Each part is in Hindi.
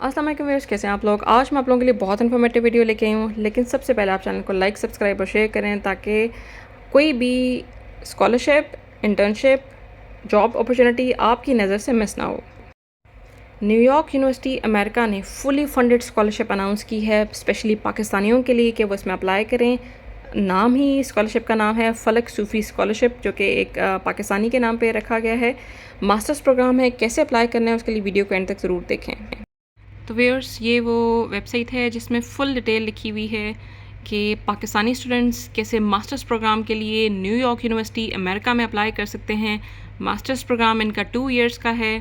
अस्सलाम वालेकुम व्यूअर्स, कैसे हैं आप लोग। आज मैं आप लोगों के लिए बहुत इन्फॉर्मेटिव वीडियो लेके आई हूँ, लेकिन सबसे पहले आप चैनल को लाइक, सब्सक्राइब और शेयर करें ताकि कोई भी स्कॉलरशिप, इंटर्नशिप, जॉब अपॉर्चुनिटी आपकी नज़र से मिस ना हो। न्यूयॉर्क यूनिवर्सिटी अमेरिका ने फुली फंडेड स्कॉलरशिप अनाउंस की है स्पेशली पाकिस्तानियों के लिए कि वो इसमें अप्लाई करें। नाम ही स्कॉलरशिप का नाम है फलक सूफ़ी स्कॉलरशिप, जो कि एक पाकिस्तानी के नाम पे रखा गया है। मास्टर्स प्रोग्राम है। कैसे अप्लाई करना है उसके लिए वीडियो को एंड तक ज़रूर देखें। तो व्यूअर्स, ये वो वेबसाइट है जिसमें फ़ुल डिटेल लिखी हुई है कि पाकिस्तानी स्टूडेंट्स कैसे मास्टर्स प्रोग्राम के लिए न्यूयॉर्क यूनिवर्सिटी अमेरिका में अप्लाई कर सकते हैं। मास्टर्स प्रोग्राम इनका 2 इयर्स का है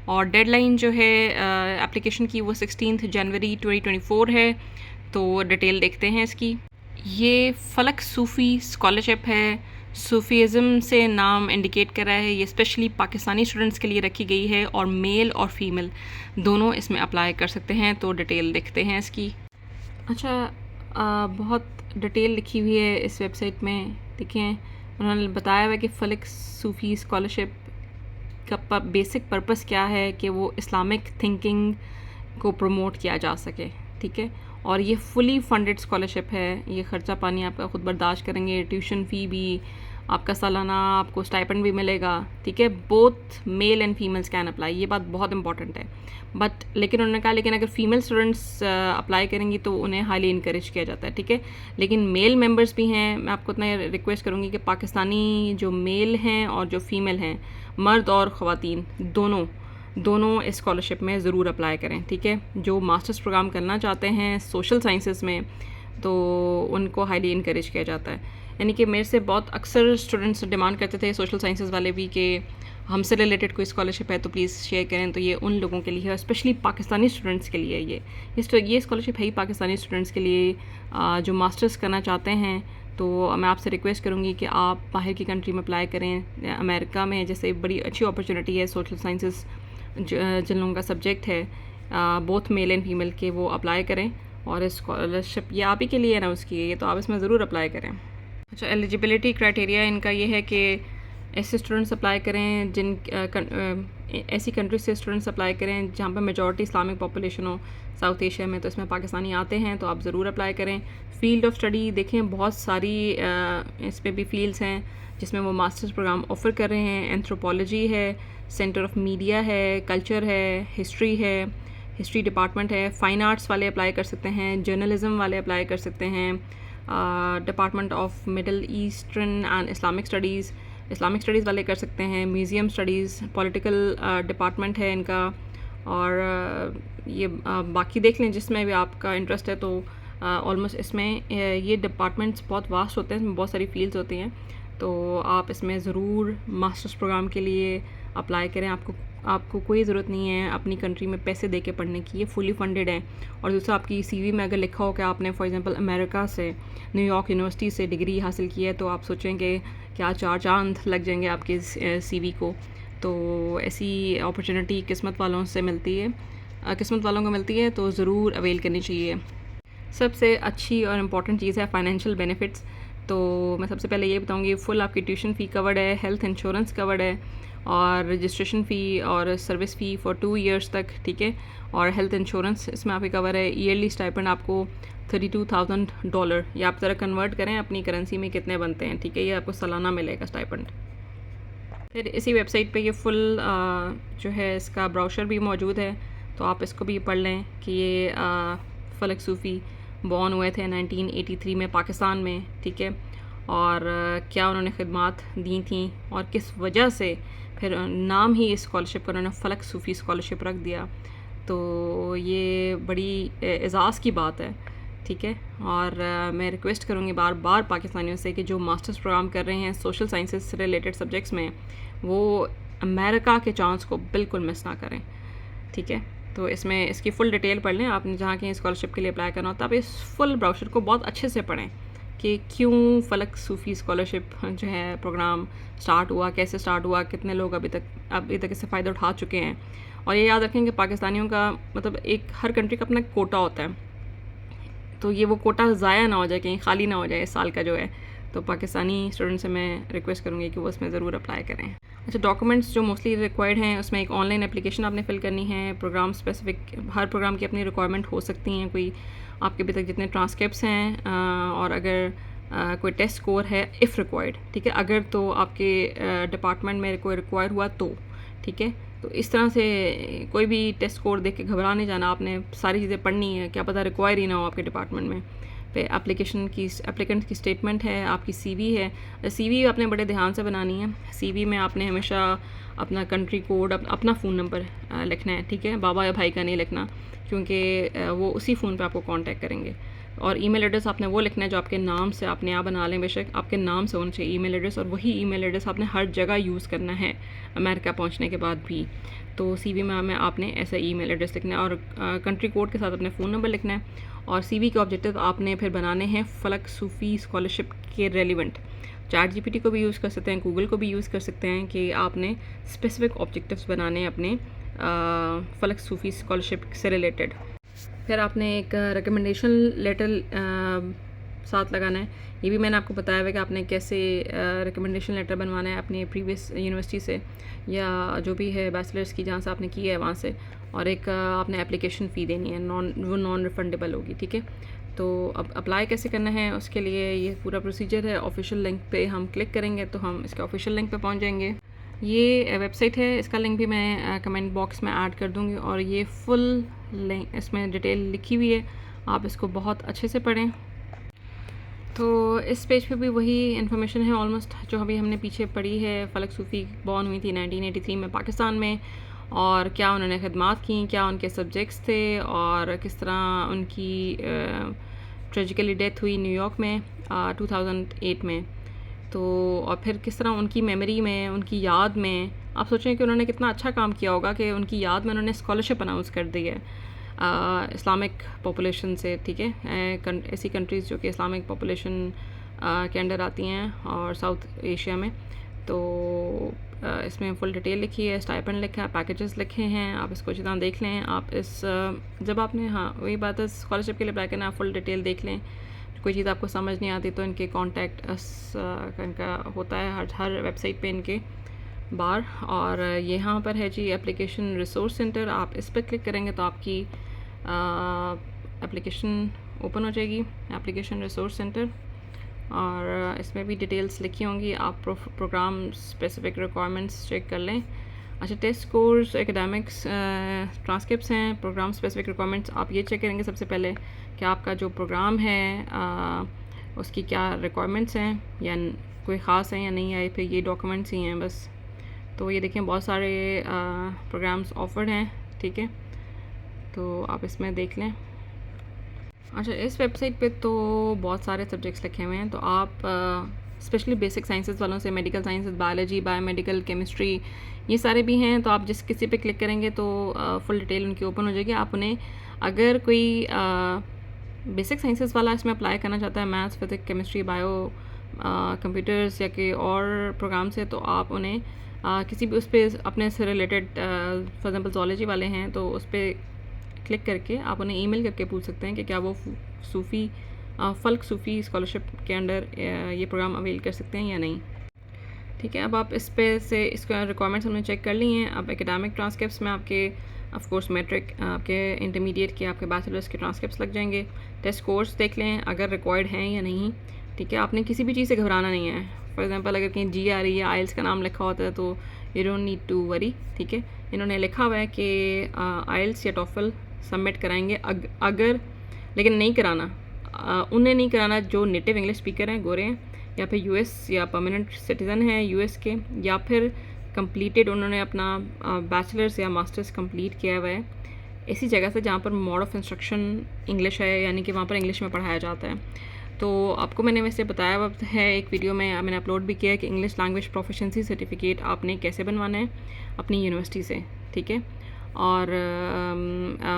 और डेडलाइन जो है एप्लीकेशन की वो 16 जनवरी 2024 है। तो डिटेल देखते हैं इसकी। ये फ़लक सूफ़ी स्कॉलरशिप है। सूफ़ीज़म से नाम इंडिकेट कर रहा है। ये स्पेशली पाकिस्तानी स्टूडेंट्स के लिए रखी गई है और मेल और फीमेल दोनों इसमें अप्लाई कर सकते हैं। तो डिटेल देखते हैं इसकी। अच्छा, बहुत डिटेल लिखी हुई है इस वेबसाइट में। देखें, उन्होंने बताया हुआ है कि फ़लक सूफ़ी स्कॉलरशिप का बेसिक पर्पस क्या है कि वो इस्लामिक थिंकिंग को प्रमोट किया जा सके। ठीक है, और ये फुली फंडेड स्कॉलरशिप है। ये ख़र्चा पानी आपका ख़ुद बर्दाश्त करेंगे, ट्यूशन फ़ी भी आपका सालाना, आपको स्टाइपेंड भी मिलेगा। ठीक है, both male and females can apply. ये बात बहुत इंपॉर्टेंट है। लेकिन उन्होंने कहा लेकिन अगर फ़ीमेल स्टूडेंट्स अप्लाई करेंगी तो उन्हें हाईली इनकरेज किया जाता है। ठीक है, लेकिन मेल मेंबर्स भी हैं। मैं आपको इतना रिक्वेस्ट करूँगी कि पाकिस्तानी जो मेल हैं और जो फ़ीमेल हैं, मर्द और ख़वातीन दोनों इस स्कॉलरशिप में ज़रूर अप्लाई करें। ठीक है, जो मास्टर्स प्रोग्राम करना चाहते हैं सोशल साइंसेस में तो उनको हाईली इनकरेज किया जाता है। यानी कि मेरे से बहुत अक्सर स्टूडेंट्स डिमांड करते थे सोशल साइंसेस वाले भी कि हमसे रिलेटेड कोई स्कॉलरशिप है तो प्लीज़ शेयर करें। तो ये उन लोगों के लिए है, स्पेशली पाकिस्तानी स्टूडेंट्स के लिए। ये स्कॉलरशिप है ही पाकिस्तानी स्टूडेंट्स के लिए जो मास्टर्स करना चाहते हैं। तो मैं आपसे रिक्वेस्ट करूँगी कि आप बाहर की कंट्री में अप्लाई करें। अमेरिका में जैसे बड़ी अच्छी अपॉर्चुनिटी है सोशल साइंसेस जिन लोगों का सब्जेक्ट है बोथ मेल एंड फीमेल के, वो अप्लाई करें। और इस स्कॉलरशिप ये आप ही के लिए अनाउंस की है, तो आप इसमें ज़रूर अप्लाई करें। अच्छा, एलिजिबिलिटी क्राइटेरिया इनका ये है कि ऐसे स्टूडेंट्स अप्लाई करें ऐसी कंट्री से स्टूडेंट्स अप्लाई करें जहाँ पर मेजॉरिटी इस्लामिक पॉपुलेशन हो। साउथ एशिया में तो इसमें पाकिस्तानी आते हैं, तो आप ज़रूर अप्लाई करें। फील्ड ऑफ स्टडी देखें, बहुत सारी इसमें भी फील्ड्स हैं जिसमें वो मास्टर्स प्रोग्राम ऑफ़र कर रहे हैं। एंथ्रोपोलॉजी है, सेंटर ऑफ मीडिया है, कल्चर है, हिस्ट्री डिपार्टमेंट है। फ़ाइन आर्ट्स वाले अप्लाई कर सकते हैं, जर्नलिज़म वाले अप्लाई कर सकते हैं, department of middle eastern and Islamic studies वाले कर सकते हैं, म्यूज़ियम स्टडीज़, पॉलिटिकल डिपार्टमेंट है इनका। और ये बाकी देख लें जिसमें भी आपका इंटरेस्ट है। तो ऑलमोस्ट इसमें ये डिपार्टमेंट्स बहुत वास्ट होते हैं, इसमें बहुत सारी फील्ड्स होती हैं। तो आप इसमें ज़रूर मास्टर्स प्रोग्राम के लिए अप्लाई करें। आपको कोई ज़रूरत नहीं है अपनी कंट्री में पैसे दे के पढ़ने की, ये फुली फंडेड है। और दूसरा, आपकी सीवी में अगर लिखा हो कि आपने फॉर एग्जांपल अमेरिका से न्यूयॉर्क यूनिवर्सिटी से डिग्री हासिल की है, तो आप सोचेंगे क्या 4 चांद लग जाएंगे आपके सीवी को। तो ऐसी अपॉर्चुनिटी किस्मत वालों को मिलती है, तो ज़रूर अवेल करनी चाहिए। सबसे अच्छी और इम्पॉर्टेंट चीज़ है फाइनेंशियल बेनिफिट्स। तो मैं सबसे पहले ये बताऊँगी, फुल आपकी ट्यूशन फ़ी कवर्ड है, हेल्थ इंश्योरेंस कवर्ड है, और रजिस्ट्रेशन फ़ी और सर्विस फ़ी फॉर 2 इयर्स तक। ठीक है, और हेल्थ इंश्योरेंस इसमें आपकी कवर है। ईयरली स्टाइपेंड आपको $32,000, ये आप ज़रा कन्वर्ट करें अपनी करेंसी में कितने बनते हैं। ठीक है, ये आपको सालाना मिलेगा स्टाइपेंड। फिर इसी वेबसाइट पे ये फुल जो है इसका ब्राउशर भी मौजूद है, तो आप इसको भी पढ़ लें कि ये फ़लक सूफ़ी बॉर्न हुए थे 1983 में पाकिस्तान में। ठीक है, और क्या उन्होंने खिदमात दी थी और किस वजह से फिर नाम ही इस स्कॉलरशिप का उन्होंने फ़लक सूफ़ी स्कॉलरशिप रख दिया। तो ये बड़ी एज़ाज़ की बात है। ठीक है, और मैं रिक्वेस्ट करूँगी बार बार पाकिस्तानियों से कि जो मास्टर्स प्रोग्राम कर रहे हैं सोशल साइंसेस से रिलेटेड सब्जेक्ट्स में, वो अमेरिका के चांस को बिल्कुल मिस ना करें। ठीक है, तो इसमें इसकी फ़ुल डिटेल पढ़ लें। आपने जहाँ कहीं स्कॉलरशिप के लिए अप्लाई करना होता है, आप इस फुल ब्राउशर को बहुत अच्छे से पढ़ें कि क्यों फ़लक सूफ़ी स्कॉलरशिप जो है प्रोग्राम स्टार्ट हुआ, कैसे स्टार्ट हुआ, कितने लोग अभी तक इससे फ़ायदा उठा चुके हैं। और ये याद रखें कि पाकिस्तानियों का मतलब हर कंट्री का अपना कोटा होता है, तो ये वो कोटा ज़ाया ना हो जाए, कहीं खाली ना हो जाए इस साल का जो है। तो पाकिस्तानी स्टूडेंट से मैं रिक्वेस्ट करूँगी कि वो उसमें ज़रूर अप्लाई करें। अच्छा, डॉक्यूमेंट्स जो मोस्टली रिक्वायर्ड हैं उसमें एक ऑनलाइन एप्लीकेशन आपने फ़िल करनी है। प्रोग्राम स्पेसिफिक, हर प्रोग्राम की अपनी रिक्वायरमेंट हो सकती हैं। कोई आपके अभी तक जितने ट्रांसक्रिप्ट्स हैं और अगर कोई टेस्ट स्कोर है इफ़ रिक्वायर्ड, ठीक है, अगर तो आपके डिपार्टमेंट में कोई रिक्वायर हुआ तो, ठीक है। तो इस तरह से कोई भी टेस्ट स्कोर देख के घबरा नहीं जाना, आपने सारी चीज़ें पढ़नी है, क्या पता रिक्वायर ही ना हो आपके डिपार्टमेंट में। फिर एप्लीकेंट की स्टेटमेंट है, आपकी सीवी है। सीवी आपने बड़े ध्यान से बनानी है। सीवी में आपने हमेशा अपना कंट्री कोड, अपना फ़ोन नंबर लिखना है, ठीक है, बाबा या भाई का नहीं लिखना, क्योंकि वो उसी फ़ोन पे आपको कांटेक्ट करेंगे। और ईमेल एड्रेस आपने वो लिखना है जो आपके नाम से, आपने यहाँ बना लें, बेशक आपके नाम से होना चाहिए ईमेल एड्रेस, और वही ईमेल एड्रेस आपने हर जगह यूज़ करना है अमेरिका पहुँचने के बाद भी। तो सीवी में आपने ऐसा ईमेल एड्रेस लिखना है और कंट्री कोड के साथ अपने फ़ोन नंबर लिखना है। और सीवी के ऑब्जेक्टिव आपने फिर बनाने हैं फ़लक सूफ़ी स्कॉलरशिप के रेलिवेंट। चैट जीपीटी को भी यूज़ कर सकते हैं, गूगल को भी यूज़ कर सकते हैं कि आपने स्पेसिफिक ऑब्जेक्टिव्स बनाने हैं अपने फ़लक सूफ़ी स्कॉलरशिप से रिलेटेड। फिर आपने एक रिकमेंडेशन लेटर साथ लगाना है। ये भी मैंने आपको बताया हुआ है कि आपने कैसे रिकमेंडेशन लेटर बनवाना है अपनी प्रीवियस यूनिवर्सिटी से या जो भी है बैचलर्स की जहाँ से आपने की है वहाँ से, और एक आपने एप्लीकेशन फ़ी देनी है, वो नॉन रिफंडेबल होगी, ठीक है। तो अब अप्लाई कैसे करना है उसके लिए ये पूरा प्रोसीजर है। ऑफिशियल लिंक पे हम क्लिक करेंगे तो हम इसके ऑफिशियल लिंक पे पहुँच जाएंगे। ये वेबसाइट है, इसका लिंक भी मैं कमेंट बॉक्स में ऐड कर दूँगी, और ये फुल लिंक, इसमें डिटेल लिखी हुई है, आप इसको बहुत अच्छे से पढ़ें। तो इस पेज पे भी वही इन्फॉर्मेशन है ऑलमोस्ट जो अभी हमने पीछे पढ़ी है। फ़लक सूफ़ी बॉर्न हुई थी 1983 में पाकिस्तान में, और क्या उन्होंने खिदमात की, क्या उनके सब्जेक्ट्स थे, और किस तरह उनकी ट्रेजिकली डेथ हुई न्यूयॉर्क में 2008 में। तो और फिर किस तरह उनकी मेमोरी में, उनकी याद में, आप सोचें कि उन्होंने कितना अच्छा काम किया होगा कि उनकी याद में उन्होंने स्कॉलरशिप अनाउंस कर दी है इस्लामिक पॉपुलेशन से, ठीक है, ऐसी कंट्रीज़ जो कि इस्लामिक पॉपुलेशन के अंडर आती हैं और साउथ एशिया में। तो इसमें फुल डिटेल लिखी है, स्टाइपेंड लिखा है, पैकेजेस लिखे हैं, आप इसको जितना देख लें। आप इस जब आपने, हाँ वही बात है, स्कॉलरशिप के लिए अप्लाई करना, आप फुल डिटेल देख लें। कोई चीज़ आपको समझ नहीं आती तो इनके कॉन्टैक्ट इनका होता है हर वेबसाइट पे इनके बार। और यहाँ पर है जी एप्लीकेशन रिसोर्स सेंटर, आप इस पर क्लिक करेंगे तो आपकी एप्लीकेशन ओपन हो जाएगी, एप्लीकेशन रिसोर्स सेंटर, और इसमें भी डिटेल्स लिखी होंगी। आप प्रोग्राम स्पेसिफिक रिक्वायरमेंट्स चेक कर लें। अच्छा, टेस्ट स्कोर्स, एकेडमिक्स, ट्रांसक्रिप्ट्स हैं, प्रोग्राम स्पेसिफिक रिक्वायरमेंट्स आप ये चेक करेंगे सबसे पहले कि आपका जो प्रोग्राम है उसकी क्या रिक्वायरमेंट्स हैं, या कोई ख़ास है या नहीं है, फिर ये डॉक्यूमेंट्स ही हैं बस। तो ये देखें बहुत सारे प्रोग्राम्स ऑफर्ड हैं, ठीक है, तो आप इसमें देख लें। अच्छा, इस वेबसाइट पे तो बहुत सारे सब्जेक्ट्स लिखे हुए हैं, तो आप स्पेशली बेसिक साइंसेस वालों से, medical sciences, biology, biomedical, chemistry, ये सारे भी हैं। तो आप जिस किसी पे क्लिक करेंगे तो फुल डिटेल उनकी ओपन हो जाएगी। आप उन्हें, अगर कोई बेसिक साइंसेस वाला इसमें अप्लाई करना चाहता है, maths, physics, chemistry, bio, computers या कोई और प्रोग्राम से, तो आप उन्हें किसी भी उस पर अपने से रिलेटेड, फॉर एग्जांपल ज़ूलॉजी वाले हैं तो उस पर क्लिक करके आप उन्हें ईमेल करके पूछ सकते हैं कि क्या वो सूफ़ी फ़लक सूफ़ी स्कॉलरशिप के अंडर ये प्रोग्राम अवेल कर सकते हैं या नहीं, ठीक है। अब आप इस पे से इसका रिक्वायरमेंट्स हमने चेक कर ली हैं। अब एकेडमिक ट्रांसक्रिप्ट्स में आपके ऑफ कोर्स मैट्रिक, आपके इंटरमीडिएट के, आपके बैचलर्स के ट्रांसक्रिप्ट्स लग जाएंगे। टेस्ट कोर्स देख लें अगर रिक्वायर्ड हैं या नहीं, ठीक है। आपने किसी भी चीज़ से घबराना नहीं है। फॉर एग्जांपल अगर कहीं GRE या IELTS का नाम लिखा होता है तो you don't need to worry, ठीक है। इन्होंने लिखा हुआ है कि IELTS या TOEFL सबमिट कराएंगे अगर, लेकिन नहीं कराना, उन्हें नहीं कराना जो नेटिव इंग्लिश स्पीकर हैं, गोरे हैं, या फिर US या परमानेंट सिटीज़न हैं US के, या फिर कंप्लीटेड उन्होंने अपना बैचलर्स या मास्टर्स कंप्लीट किया हुआ है ऐसी जगह से जहाँ पर मोड ऑफ इंस्ट्रक्शन इंग्लिश है, यानी कि वहाँ पर इंग्लिश में पढ़ाया जाता है। तो आपको मैंने वैसे बताया हुआ है, एक वीडियो में मैंने अपलोड भी किया है कि इंग्लिश लैंग्वेज प्रोफिशिएंसी सर्टिफिकेट आपने कैसे बनवाना है अपनी यूनिवर्सिटी से, ठीक है। और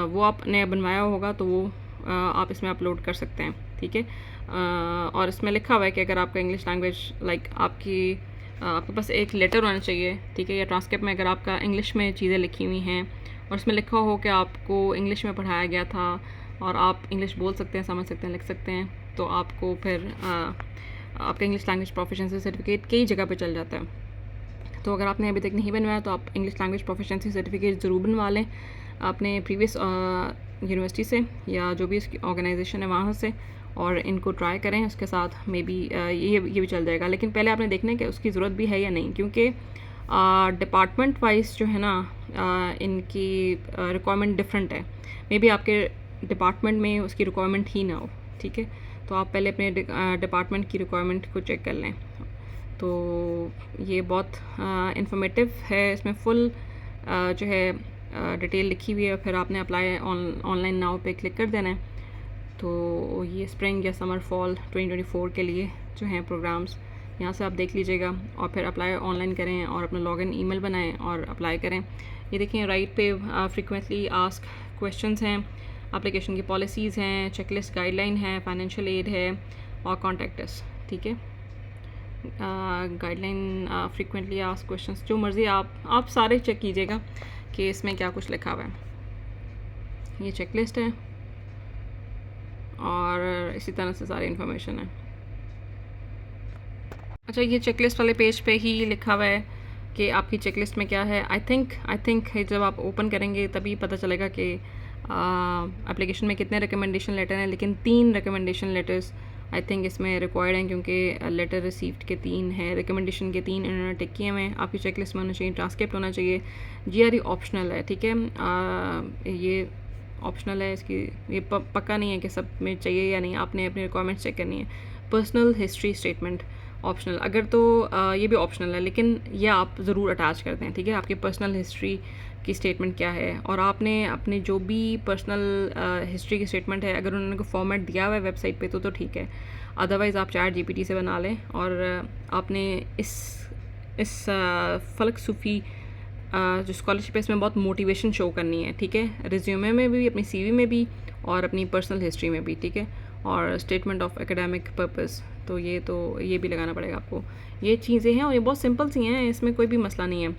वो आपने बनवाया होगा तो वो आप इसमें अपलोड कर सकते हैं, ठीक है। और इसमें लिखा हुआ है कि अगर आपका इंग्लिश लैंग्वेज आपके पास एक लेटर होना चाहिए, ठीक है, या ट्रांसक्रिप्ट में अगर आपका इंग्लिश में चीज़ें लिखी हुई हैं और उसमें लिखा हो कि आपको इंग्लिश में पढ़ाया गया था और आप इंग्लिश बोल सकते हैं, समझ सकते हैं, लिख सकते हैं, तो आपको फिर आपका इंग्लिश लैंग्वेज प्रोफिशिएंसी सर्टिफिकेट कई जगह पे चल जाता है। तो अगर आपने अभी तक नहीं बनवाया तो आप इंग्लिश लैंग्वेज प्रोफिशिएंसी सर्टिफिकेट ज़रूर बनवा लें अपने प्रीवियस यूनिवर्सिटी से या जो भी इसकी ऑर्गेनाइजेशन है वहाँ से, और इनको ट्राई करें। उसके साथ मे बी ये भी चल जाएगा, लेकिन पहले आपने देखना है कि उसकी ज़रूरत भी है या नहीं, क्योंकि डिपार्टमेंट वाइज जो है ना इनकी रिक्वायरमेंट डिफरेंट है। मे बी आपके डिपार्टमेंट में उसकी रिक्वायरमेंट ही ना हो, ठीक है। तो आप पहले अपने डिपार्टमेंट की रिक्वायरमेंट को चेक कर लें। तो ये बहुत इंफॉर्मेटिव है, इसमें फुल जो है डिटेल लिखी हुई है। फिर आपने अप्लाई ऑनलाइन नाउ पे क्लिक कर देना है। तो ये स्प्रिंग या समर फॉल 2024 के लिए जो हैं प्रोग्राम्स यहाँ से आप देख लीजिएगा, और फिर अप्लाई ऑनलाइन करें और अपना लॉगिन ईमेल बनाएं और अप्लाई करें। ये देखें राइट पे फ्रीक्वेंटली आस्क क्वेश्चंस हैं, एप्लीकेशन की पॉलिसीज़ हैं, चेकलिस्ट गाइडलाइन है, फाइनेंशियल एड है और कॉन्टैक्ट अस, ठीक है। गाइडलाइन फ्रीक्वेंटली आस्क क्वेश्चंस जो मर्ज़ी आप सारे चेक कीजिएगा कि इसमें क्या कुछ लिखा हुआ है। ये चेकलिस्ट है और इसी तरह से सारी इन्फॉर्मेशन है। अच्छा, ये चेकलिस्ट वाले पेज पे ही लिखा हुआ है कि आपकी चेकलिस्ट में क्या है। आई थिंक जब आप ओपन करेंगे तभी पता चलेगा कि एप्लीकेशन में कितने रिकमेंडेशन लेटर हैं, लेकिन 3 रिकमेंडेशन लेटर्स आई थिंक इसमें रिक्वायर्ड हैं, क्योंकि लेटर रिसीव्ड के 3 हैं, रिकमेंडेशन के 3 इन्होंने टिक किए हुए हैं। आपकी चेकलिस्ट में होना चाहिए, ट्रांसक्रिप्ट होना चाहिए। GRE ऑप्शनल है, ठीक है। ये ऑप्शनल है, इसकी ये पक्का नहीं है कि सब में चाहिए या नहीं, आपने अपनी रिक्वायरमेंट्स चेक करनी है। पर्सनल हिस्ट्री स्टेटमेंट ऑप्शनल, अगर तो ये भी ऑप्शनल है, लेकिन ये आप ज़रूर अटैच करते हैं, ठीक है। आपकी पर्सनल हिस्ट्री की स्टेटमेंट क्या है, और आपने अपने जो भी पर्सनल हिस्ट्री की स्टेटमेंट है अगर उन्होंने कोई फॉर्मेट दिया हुआ है वेबसाइट पे तो ठीक है। अदरवाइज़ आप ChatGPT से बना लें, और आपने इस फ़लक सूफ़ी जो स्कॉलरशिप है इसमें बहुत मोटिवेशन शो करनी है, ठीक है। रिज्यूमे में भी, अपनी CV में भी, और अपनी पर्सनल हिस्ट्री में भी, ठीक है। और स्टेटमेंट ऑफ एकेडमिक पर्पस, तो ये भी लगाना पड़ेगा आपको। ये चीज़ें हैं और ये बहुत सिंपल सी हैं, इसमें कोई भी मसला नहीं है।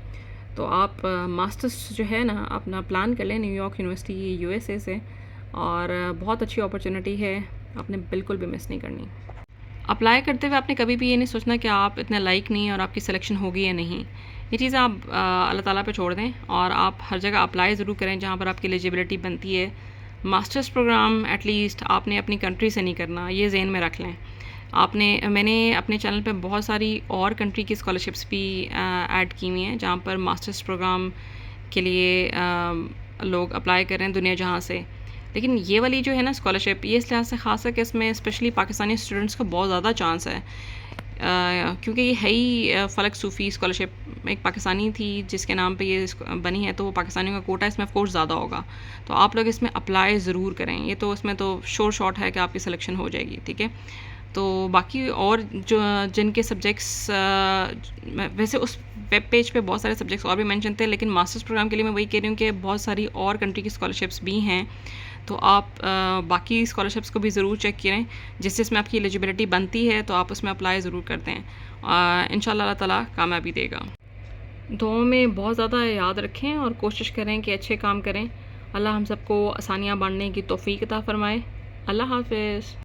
तो आप मास्टर्स जो है ना अपना प्लान कर लें न्यूयॉर्क यूनिवर्सिटी USA से, और बहुत अच्छी अपॉर्चुनिटी है, आपने बिल्कुल भी मिस नहीं करनी। अप्लाई करते हुए आपने कभी भी ये नहीं सोचना कि आप इतना लाइक नहीं और आपकी सिलेक्शन होगी या नहीं। ये चीज़ आप अल्लाह ताला पे छोड़ दें, और आप हर जगह अप्लाई ज़रूर करें जहाँ पर आपकी एलिजिबिलिटी बनती है। मास्टर्स प्रोग्राम एटलीस्ट आपने अपनी कंट्री से नहीं करना, ये ज़हन में रख लें। मैंने अपने चैनल पे बहुत सारी और कंट्री की स्कॉलरशिप्स भी ऐड की हुई हैं जहाँ पर मास्टर्स प्रोग्राम के लिए लोग अप्लाई कर रहे हैं दुनिया जहाँ से। लेकिन ये वाली जो है ना स्कॉलरशिप, ये इस लिहाज से ख़ास है कि इसमें स्पेशली पाकिस्तानी स्टूडेंट्स को बहुत ज़्यादा चांस है, क्योंकि ये है ही फ़लक सूफ़ी स्कॉलरशिप एक पाकिस्तानी थी जिसके नाम पे ये बनी है, तो वो पाकिस्तानियों का कोटा इसमें ऑफ कोर्स ज़्यादा होगा। तो आप लोग इसमें अप्लाई ज़रूर करें, ये तो इसमें तो श्योर शॉट है कि आपकी सिलेक्शन हो जाएगी, ठीक है। तो बाकी और जो जिनके सब्जेक्ट्स वैसे उस वेब पेज पे बहुत सारे सब्जेक्ट्स और भी मेंशन थे, लेकिन मास्टर्स प्रोग्राम के लिए मैं वही कह रही हूँ कि बहुत सारी और कंट्री की स्कॉलरशिप्स भी हैं। तो आप बाकी स्कॉलरशिप्स को भी ज़रूर चेक करें, जिसमें आपकी एलिजिबिलिटी बनती है तो आप उसमें अप्लाई ज़रूर करते हैं। इंशाल्लाह अल्लाह ताला कामयाबी देगा। दुआओं में बहुत ज़्यादा याद रखें और कोशिश करें कि अच्छे काम करें। अल्लाह हम सबको आसानियाँ बांटने की तौफ़ीक अता फ़रमाए। अल्लाह हाफ़िज़।